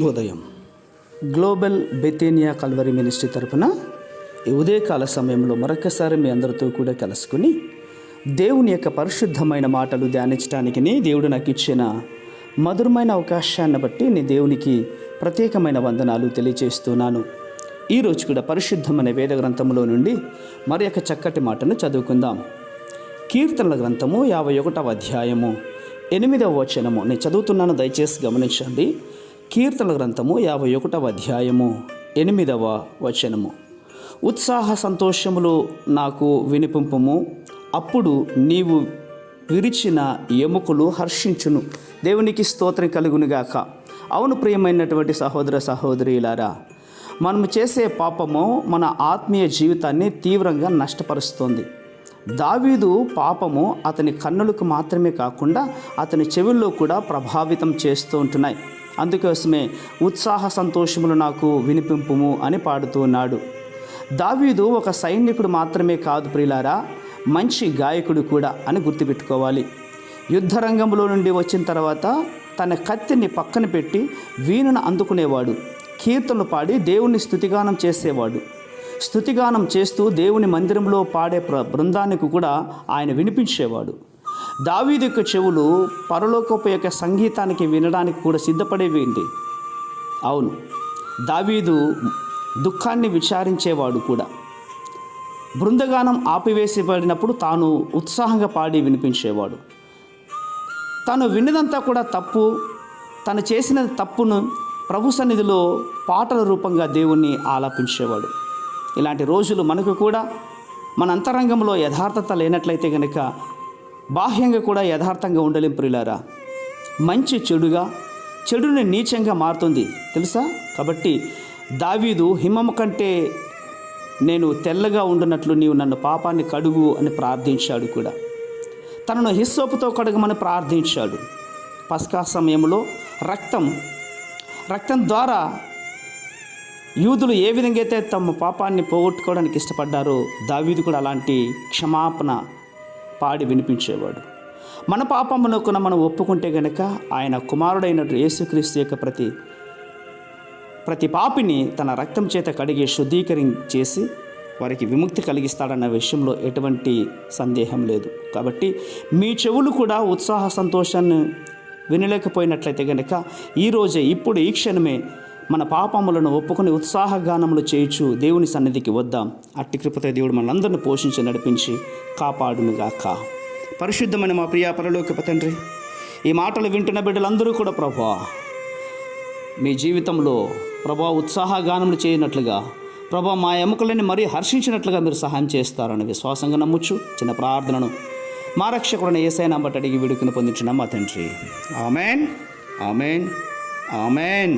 శుభోదయం. Global బెతేనియా Calvary ministry తరపున ఈ ఉదయకాల సమయంలో మరొకసారి మీ అందరితో కూడా కలుసుకుని దేవుని యొక్క పరిశుద్ధమైన మాటలు ధ్యానించడానికి దేవుడు నాకు ఇచ్చిన మధురమైన అవకాశాన్ని బట్టి నేను దేవునికి ప్రత్యేకమైన వందనాలు తెలియజేస్తున్నాను. ఈరోజు కూడా పరిశుద్ధమైన వేద గ్రంథములో నుండి మరి యొక్క చక్కటి మాటను చదువుకుందాం. కీర్తనల గ్రంథము 51వ అధ్యాయము 8వ వచనము నేను చదువుతున్నాను, దయచేసి గమనించండి. కీర్తనల గ్రంథము 51వ అధ్యాయము 8వ వచనము. ఉత్సాహ సంతోషములు నాకు వినిపింపుము, అప్పుడు నీవు విరిచిన ఎముకలు హర్షించును. దేవునికి స్తోత్రం కలుగునుగాక. అవును ప్రియమైనటువంటి సహోదర సహోదరులారా, మనము చేసే పాపము మన ఆత్మీయ జీవితాన్ని తీవ్రంగా నష్టపరుస్తుంది. దావీదు పాపము అతని కన్నులకు మాత్రమే కాకుండా అతని చెవుల్లో కూడా ప్రభావితం చేస్తూ ఉంటున్నాయి. అందుకోసమే ఉత్సాహ సంతోషములు నాకు వినిపింపుము అని పాడుతూ ఉన్నాడు. దావీదు ఒక సైనికుడు మాత్రమే కాదు ప్రియులారా, మంచి గాయకుడు కూడా అని గుర్తుపెట్టుకోవాలి. యుద్ధరంగంలో నుండి వచ్చిన తర్వాత తన కత్తిని పక్కన పెట్టి వీణను అందుకునేవాడు. కీర్తనలు పాడి దేవుని స్తుతిగానం చేసేవాడు. స్తుతిగానం చేస్తూ దేవుని మందిరంలో పాడే బృందానికి కూడా ఆయన వినిపించేవాడు. దావీదు యొక్క చెవులు పరలోకపు యొక్క సంగీతానికి వినడానికి కూడా సిద్ధపడేవేంటి. అవును, దావీదు దుఃఖాన్ని విచారించేవాడు కూడా. బృందగానం ఆపివేసిబడినప్పుడు తాను ఉత్సాహంగా పాడి వినిపించేవాడు. తాను విన్నదంతా కూడా తప్పు, తను చేసిన తప్పును ప్రభు సన్నిధిలో పాటల రూపంగా దేవుణ్ణి ఆలాపించేవాడు. ఇలాంటి రోజులు మనకు కూడా మన అంతరంగంలో యథార్థత లేనట్లయితే కనుక బాహ్యంగా కూడా యథార్థంగా ఉండలేం ప్రియులారా. మంచి చెడుగా, చెడుని నీచంగా మారుతుంది తెలుసా. కాబట్టి దావీదు హిమము కంటే నేను తెల్లగా ఉండునట్లు నీవు నన్ను పాపాన్ని కడుగు అని ప్రార్థించాడు కూడా. తనను హిస్సోపుతో కడుగమని ప్రార్థించాడు. పస్కా సమయంలో రక్తం ద్వారా యూదులు ఏ విధంగా అయితే తమ పాపాన్ని పోగొట్టుకోవడానికి ఇష్టపడ్డారో దావీదు కూడా అలాంటి క్షమాపణ పాడి వినిపించేవాడు. మన పాపమునకు మనం ఒప్పుకుంటే గనక ఆయన కుమారుడైనట్టు యేసుక్రీస్తు యొక్క ప్రతి పాపిని తన రక్తం చేత కడిగి శుద్ధీకరించేసి వారికి విముక్తి కలిగిస్తాడన్న విషయంలో ఎటువంటి సందేహం లేదు. కాబట్టి మీ చెవులు కూడా ఉత్సాహ సంతోషాన్ని వినలేకపోయినట్లయితే కనుక ఈరోజే, ఇప్పుడు ఈ క్షణమే మన పాపములను ఒప్పుకొని ఉత్సాహగానములు చేయించు దేవుని సన్నిధికి వద్దాం. అట్టి కృపతో దేవుడు మనందరిని పోషించి నడిపించి కాపాడునుగాక. పరిశుద్ధమైన మా ప్రియ పరలోకపు తండ్రి, ఈ మాటలు వింటున్న బిడ్డలందరూ కూడా ప్రభువా, మీ జీవితంలో ప్రభువా ఉత్సాహగానములు చేయనట్లుగా ప్రభువా మా ఎముకలని మరీ హర్షించినట్లుగా మీరు సహాయం చేస్తారని విశ్వాసంగా నమ్ముచ్చు. చిన్న ప్రార్థనను మా రక్షకుడైన యేసయ్య నామమున అడిగి వేడుకొని పొందించున్నాం మా తండ్రి. Amen, amen, amen.